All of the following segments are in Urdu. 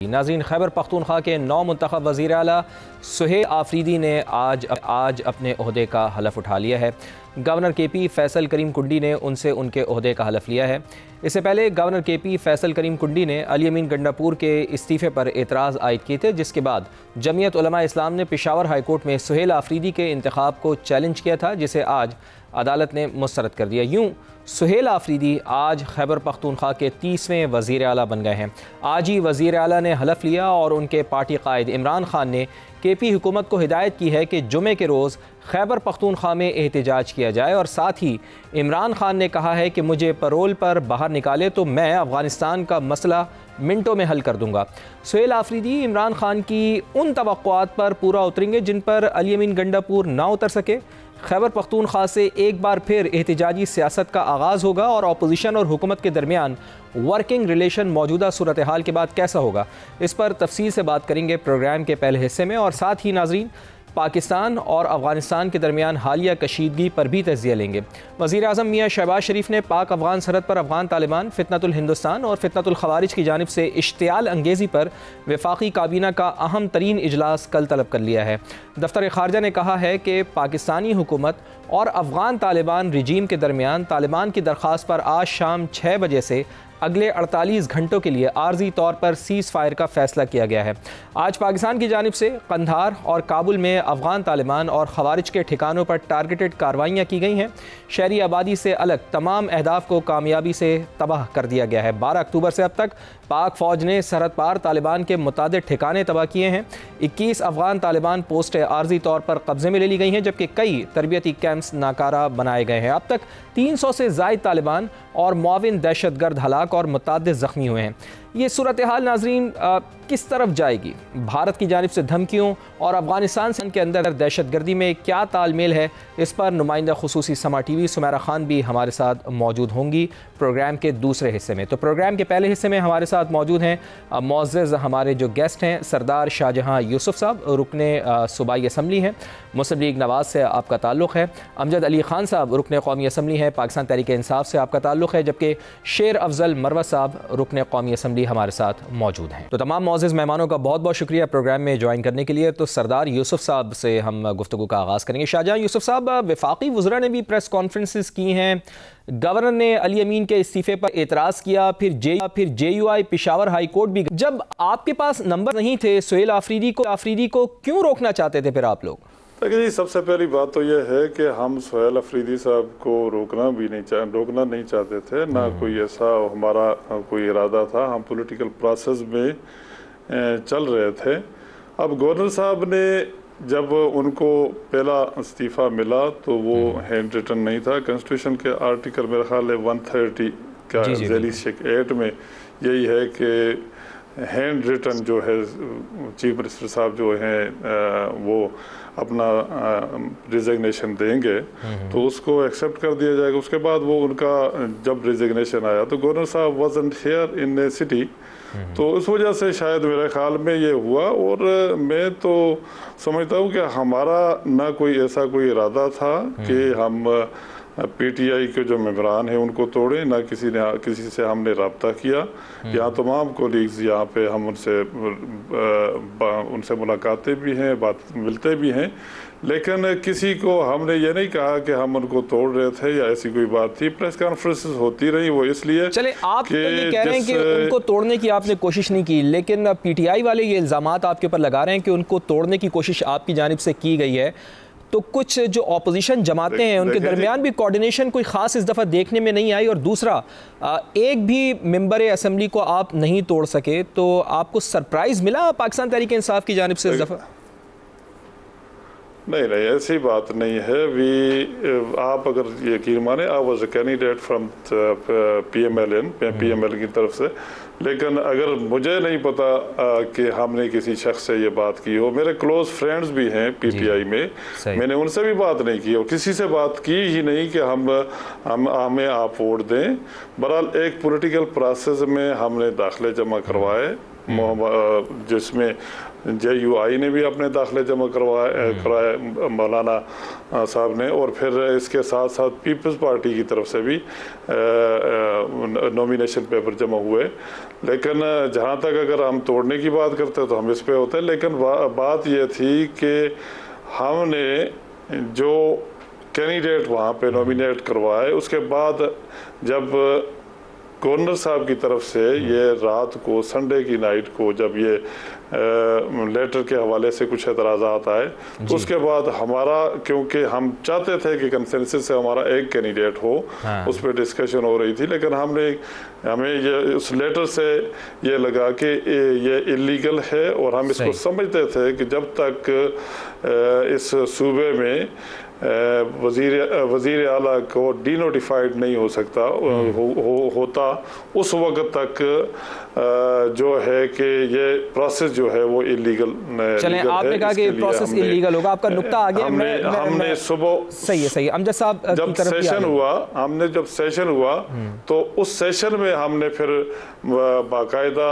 ناظرین، خیبر پختونخوا کے نو منتخب وزیر اعلیٰ سہیل آفریدی نے آج اپنے عہدے کا حلف اٹھا لیا ہے۔ گورنر کے پی فیصل کریم کنڈی نے ان سے ان کے عہدے کا حلف لیا ہے۔ اس سے پہلے گورنر کے پی فیصل کریم کنڈی نے علی امین گنڈاپور کے استعفے پر اعتراض عائد کیے تھے، جس کے بعد جمعیت علماء اسلام نے پشاور ہائی کورٹ میں سہیل آفریدی کے انتخاب کو چیلنج کیا تھا، جسے آج عدالت نے مسترد کر دیا۔ یوں سہیل آفریدی آج خیبر پختونخوا کے 30ویں وزیر اعلیٰ بن گئے ہیں۔ آج ہی وزیر اعلیٰ نے حلف لیا اور ان کے پارٹی قائد عمران خان نے کے پی حکومت کو ہدایت کی ہے کہ جمعے کے روز خیبر پختونخوا میں احتجاج کیا جائے، اور ساتھ ہی عمران خان نے کہا ہے کہ مجھے پرول پر باہر نکالے تو میں افغانستان کا مسئلہ منٹوں میں حل کر دوں گا۔ سہیل آفریدی عمران خان کی ان توقعات پر پورا اتریں گے جن پر علی امین گنڈاپور نہ اتر سکے۔ خیبر پختونخوا سے ایک بار پھر احتجاجی سیاست کا آغاز ہوگا، اور اپوزیشن اور حکومت کے درمیان ورکنگ ریلیشن موجودہ صورتحال کے بعد کیسا ہوگا، اس پر تفصیل سے بات کریں گے پروگرام کے پہلے حصے میں، اور ساتھ ہی ناظرین پاکستان اور افغانستان کے درمیان حالیہ کشیدگی پر بھی تجزیہ لیں گے۔ وزیر اعظم میاں شہباز شریف نے پاک افغان سرحد پر افغان طالبان، فتنۃ الہندوستان اور فتنۃ الخوارج کی جانب سے اشتعال انگیزی پر وفاقی کابینہ کا اہم ترین اجلاس کل طلب کر لیا ہے۔ دفتر خارجہ نے کہا ہے کہ پاکستانی حکومت اور افغان طالبان رجیم کے درمیان طالبان کی درخواست پر آج شام 6 بجے سے اگلے 48 گھنٹوں کے لیے عارضی طور پر سیز فائر کا فیصلہ کیا گیا ہے۔ آج پاکستان کی جانب سے قندھار اور کابل میں افغان طالبان اور خوارج کے ٹھکانوں پر ٹارگیٹڈ کارروائیاں کی گئی ہیں۔ شہری آبادی سے الگ تمام اہداف کو کامیابی سے تباہ کر دیا گیا ہے۔ 12 اکتوبر سے اب تک پاک فوج نے سرحد پار طالبان کے متعدد ٹھکانے تباہ کیے ہیں۔ 21 افغان طالبان پوسٹیں عارضی طور پر قبضے میں لے لی گئی ہیں، جبکہ کئی تربیتی کیمپس ناکارہ بنائے گئے ہیں۔ اب تک 300 سے زائد طالبان اور معاون دہشت گرد ہلاک اور متعدد زخمی ہوئے ہیں۔ یہ صورتحال ناظرین کس طرف جائے گی؟ بھارت کی جانب سے دھمکیوں اور افغانستان کے اندر دہشت گردی میں کیا تال میل ہے، اس پر نمائندہ خصوصی سما ٹی وی سمیرہ خان بھی ہمارے ساتھ موجود ہوں گی پروگرام کے دوسرے حصے میں۔ تو پروگرام کے پہلے حصے میں ہمارے ساتھ موجود ہیں معزز ہمارے جو گیسٹ ہیں، سردار شاہجہاں یوسف صاحب، رکن صوبائی اسمبلی ہیں، مسلم لیگ نواز سے آپ کا تعلق ہے، امجد علی خان صاحب رکن قومی اسمبلی ہیں، پاکستان تحریک انصاف سے آپ کا تعلق ہے، جبکہ شیر افضل مروت صاحب رکن قومی اسمبلی ہمارے ساتھ موجود ہیں۔ تو تمام معزز مہمانوں کا بہت بہت شکریہ پروگرام میں جوائن کرنے کے لیے۔ تو سردار یوسف صاحب سے ہم گفتگو کا آغاز کریں گے۔ شاہجہاں یوسف صاحب، وفاقی وزراء نے بھی پریس کانفرنسز کی ہیں، گورنر نے علی امین کے استعفے پر اعتراض کیا، پھر J U I Peshawar high court بھی۔ جب آپ کے پاس نمبر نہیں تھے سہیل آفریدی کو کیوں روکنا چاہتے تھے پھر آپ لوگ؟ دیکھیں جی، سب سے پہلی بات تو یہ ہے کہ ہم سہیل آفریدی صاحب کو روکنا نہیں چاہتے تھے، نہ کوئی ایسا ہمارا کوئی ارادہ تھا۔ ہم پولیٹیکل پروسیس میں چل رہے تھے۔ اب گورنر صاحب نے جب ان کو پہلا استعفیٰ ملا تو وہ ہینڈ ریٹن نہیں تھا۔ کنسٹیٹیوشن کے آرٹیکل میرے خیال ہے 130 کا ذیلی شک 8 میں یہی ہے کہ ہینڈ ریٹن جو ہے چیف منسٹر صاحب جو ہیں وہ اپنا ریزگنیشن دیں گے تو اس کو ایکسیپٹ کر دیا جائے گا۔ اس کے بعد وہ ان کا جب ریزگنیشن آیا تو گورنر صاحب wasn't here in the city، تو اس وجہ سے شاید میرے خیال میں یہ ہوا۔ اور میں تو سمجھتا ہوں کہ ہمارا نہ کوئی ایسا کوئی ارادہ تھا کہ ہم پی ٹی آئی کے جو ممبران ہیں ان کو توڑیں، نہ کسی سے ہم نے رابطہ کیا۔ یہاں تمام کولیگز یہاں پہ ہم ان سے ملاقاتیں بھی ہیں، ملتے بھی ہیں، لیکن کسی کو ہم نے یہ نہیں کہا کہ ہم ان کو توڑ رہے تھے یا ایسی کوئی بات تھی۔ پریس کانفرنسز ہوتی رہی، وہ اس لیے چلے آپ یہ کہہ رہے ہیں کہ ان کو توڑنے کی آپ نے کوشش نہیں کی، لیکن پی ٹی آئی والے یہ الزامات آپ کے اوپر لگا رہے ہیں کہ ان کو توڑنے کی کوشش آپ کی جانب سے کی گئی ہے، تو کچھ جو اپوزیشن جماعتیں ہیں ان کے درمیان بھی کوارڈینیشن کوئی خاص اس دفعہ دیکھنے میں نہیں آئی، اور دوسرا ایک بھی ممبر اسمبلی کو آپ نہیں توڑ سکے، تو آپ کو سرپرائز ملا پاکستان تحریک انصاف کی جانب سے اس دفعہ؟ نہیں ایسی بات نہیں ہے۔ آپ اگر یقین مانیں I was a candidate from PMLN کی طرف سے، لیکن اگر مجھے نہیں پتا کہ ہم نے کسی شخص سے یہ بات کی ہو، میرے کلوز فرینڈز بھی ہیں پی ٹی آئی میں، میں نے ان سے بھی بات نہیں کی اور کسی سے بات کی ہی نہیں کہ ہمیں آپ ووٹ دیں۔ بہرحال ایک پولیٹیکل پروسیس میں ہم نے داخلے جمع کروائے، جس میں JUI نے بھی اپنے داخلے جمع کرائے مولانا صاحب نے، اور پھر اس کے ساتھ ساتھ پیپلز پارٹی کی طرف سے بھی نومینیشن پیپر جمع ہوئے. لیکن جہاں تک اگر ہم توڑنے کی بات کرتے تو ہم اس پہ ہوتے ہیں، لیکن بات یہ تھی کہ ہم نے جو کینڈیڈیٹ وہاں پہ نومینیٹ کروائے، اس کے بعد جب گورنر صاحب کی طرف سے یہ رات کو سنڈے کی نائٹ کو جب یہ لیٹر کے حوالے سے کچھ اعتراضات آئے تو اس کے بعد ہمارا، کیونکہ ہم چاہتے تھے کہ کنسنسس سے ہمارا ایک کینڈیڈیٹ ہو، اس پہ ڈسکشن ہو رہی تھی، لیکن ہمیں یہ اس لیٹر سے یہ لگا کہ یہ اللیگل ہے، اور ہم اس کو سمجھتے تھے کہ جب تک اس صوبے میں وزیر اعلیٰ کو ڈی نوٹیفائڈ نہیں ہو سکتا ہوتا، اس وقت تک جو ہے کہ یہ پروسیس جو ہے وہ اللیگل ہے. چلیں، آپ نے کہا کہ پروسیس اللیگل ہوگا، آپ کا نقطہ آ گیا. ہم نے صبح صحیح امجد صاحب جب سیشن ہوا تو اس سیشن میں ہم نے پھر باقاعدہ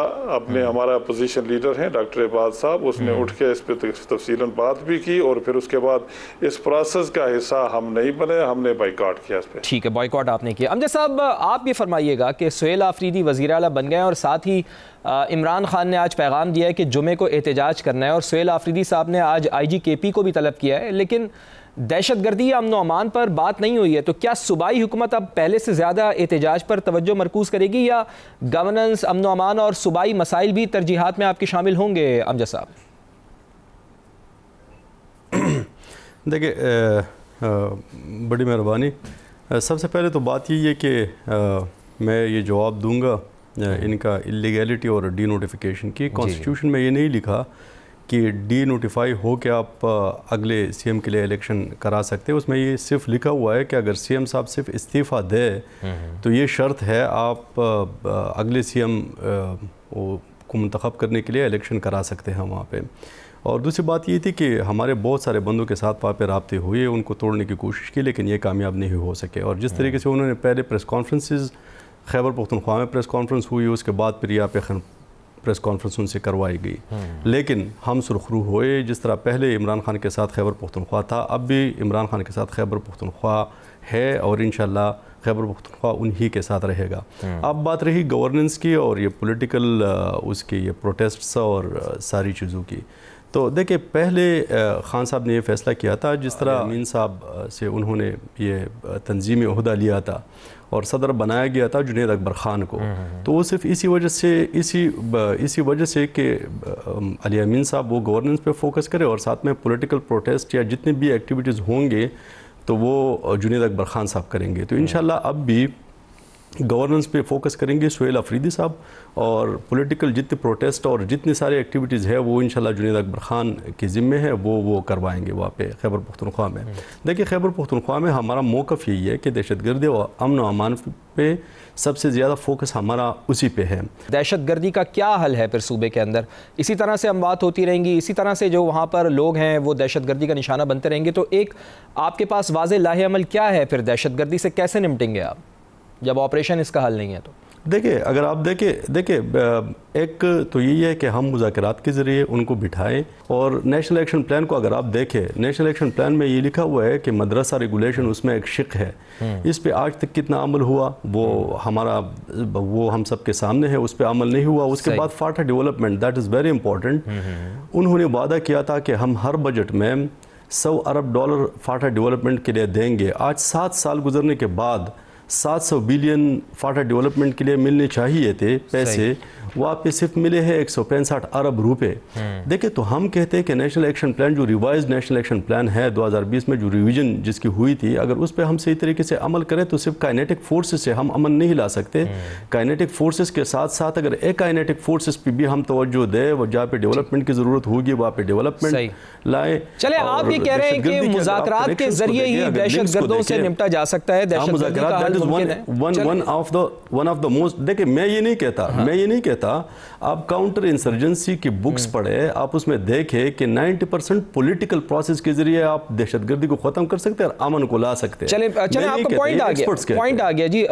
ہمارا اپوزیشن لیڈر ہیں ڈاکٹر عباد صاحب، اس نے اٹھ کے اس پہ تفصیلاً بات بھی کی، اور پھر اس کے بعد اس پروسیس کا حصہ ہم نہیں بنے، ہم نے بائیکاٹ کیا اس پہ. ٹھیک ہے، بائیکاٹ آپ نے کیا. امجد صاحب، آپ یہ فرمائیے گا کہ سہیل آفریدی وزیر اعلیٰ بن گئے ہیں، اور ساتھ ہی عمران خان نے آج پیغام دیا ہے کہ جمعے کو احتجاج کرنا ہے، اور سہیل آفریدی صاحب نے آج IGKP کو بھی طلب کیا ہے، لیکن دہشت گردی یا امن و امان پر بات نہیں ہوئی ہے. تو کیا صوبائی حکومت اب پہلے سے زیادہ احتجاج پر توجہ مرکوز کرے گی، یا گورننس، امن و امان اور صوبائی مسائل بھی ترجیحات میں آپ کے شامل ہوں گے امجد صاحب؟ دیکھیں، بڑی مہربانی. سب سے پہلے تو بات یہ ہے کہ میں یہ جواب دوں گا ان کا اللیگیلٹی اور ڈی نوٹیفیکیشن کی. کانسٹیٹیوشن میں یہ نہیں لکھا کہ ڈی نوٹیفائی ہو کے آپ اگلے CM کے لیے الیکشن کرا سکتے. اس میں یہ صرف لکھا ہوا ہے کہ اگر CM صاحب صرف استعفیٰ دے تو یہ شرط ہے آپ اگلے CM کو منتخب کرنے کے لیے الیکشن کرا سکتے ہیں وہاں پہ. اور دوسری بات یہ تھی کہ ہمارے بہت سارے بندوں کے ساتھ وہاں پہ رابطے ہوئے، ان کو توڑنے کی کوشش کی، لیکن یہ کامیاب نہیں ہو سکے. اور جس طریقے سے انہوں نے پہلے پریس کانفرنسز خیبر پختونخوا میں پریس کانفرنس ہوئی، اس کے بعد پھر یہاں پہ پریس کانفرنس ان سے کروائی گئی، لیکن ہم سرخرو ہوئے. جس طرح پہلے عمران خان کے ساتھ خیبر پختونخوا تھا، اب بھی عمران خان کے ساتھ خیبر پختونخوا ہے، اور انشاءاللہ خیبر پختونخوا انہی کے ساتھ رہے گا. اب بات رہی گورننس کی اور یہ پولیٹیکل اس کی یہ پروٹیسٹس اور ساری چیزوں کی. تو دیکھیں، پہلے خان صاحب نے یہ فیصلہ کیا تھا، جس طرح امین صاحب سے انہوں نے یہ تنظیمی عہدہ لیا تھا اور صدر بنایا گیا تھا جنید اکبر خان کو، تو وہ صرف اسی وجہ سے کہ علی امین صاحب وہ گورننس پہ فوکس کرے، اور ساتھ میں پولیٹیکل پروٹیسٹ یا جتنے بھی ایکٹیویٹیز ہوں گے تو وہ جنید اکبر خان صاحب کریں گے. تو انشاءاللہ اب بھی گورننس پہ فوکس کریں گے سہیل آفریدی صاحب، اور پولیٹیکل جتنے پروٹیسٹ اور جتنی سارے ایکٹیویٹیز ہے وہ انشاءاللہ جنید اکبر خان کے ذمے ہے، وہ کروائیں گے وہاں پہ خیبر پختونخوا میں. دیکھیں، خیبر پختونخوا میں ہمارا موقف یہی ہے کہ دہشت گردی اور امن و امان پہ سب سے زیادہ فوکس ہمارا اسی پہ ہے. دہشت گردی کا کیا حل ہے پھر صوبے کے اندر؟ اسی طرح سے اموات ہوتی رہیں گی، اسی طرح سے جو وہاں پر لوگ ہیں وہ دہشت گردی کا نشانہ بنتے رہیں گے، تو ایک آپ کے پاس واضح لاہ عمل کیا ہے پھر؟ دہشت گردی سے کیسے نمٹیں گے آپ جب آپریشن اس کا حل نہیں ہے؟ تو دیکھیں، اگر آپ دیکھیں ایک تو یہی ہے کہ ہم مذاکرات کے ذریعے ان کو بٹھائیں، اور نیشنل ایکشن پلان کو اگر آپ دیکھیں، نیشنل ایکشن پلان میں یہ لکھا ہوا ہے کہ مدرسہ ریگولیشن اس میں ایک شق ہے. اس پہ آج تک کتنا عمل ہوا وہ ہم سب کے سامنے ہے، اس پہ عمل نہیں ہوا. اس کے بعد FATA development, that is very important. انہوں نے وعدہ کیا تھا کہ ہم ہر بجٹ میں $100 ارب فاٹا ڈیولپمنٹ کے لیے دیں گے. آج 7 سال گزرنے کے بعد 700 بلین فاٹا ڈیولپمنٹ کے لیے ملنے چاہیے تھے پیسے، وہاں پہ صرف ملے ہیں 165 ارب روپے. دیکھیں، تو ہم کہتے ہیں کہ نیشنل ایکشن پلان جو ریوائز نیشنل ایکشن پلان ہے 2020 میں جو ریویژن جس کی ہوئی تھی، اگر اس پہ ہم صحیح طریقے سے عمل کریں تو صرف کائنیٹک فورسز سے ہم امن نہیں لا سکتے. کائنیٹک فورسز کے ساتھ ساتھ اگر ایک کائنیٹک فورسز پہ بھی ہم توجہ دیں، وہ جہاں پہ ڈیولپمنٹ کی ضرورت ہوگی وہاں پہ ڈیولپمنٹ لائیں. چلے، آپ یہ کہہ رہے ہیں کہ مذاکرات کے ذریعے ہی دہشت گردوں سے نمٹا جا سکتا ہے، دہشت گردی کا حل ممکن ہے. One of the most. دیکھیں، میں یہ نہیں کہتا آپ کاؤنٹر انسرجنسی کی بکس پڑھیں، آپ اس میں دیکھیں کہ 90% پولیٹیکل پروسیس کے ذریعے آپ دہشت گردی کو ختم کر سکتے ہیں اور امن کو لا سکتے ہیں. چلیں، آپ کا پوائنٹ آ گیا جی.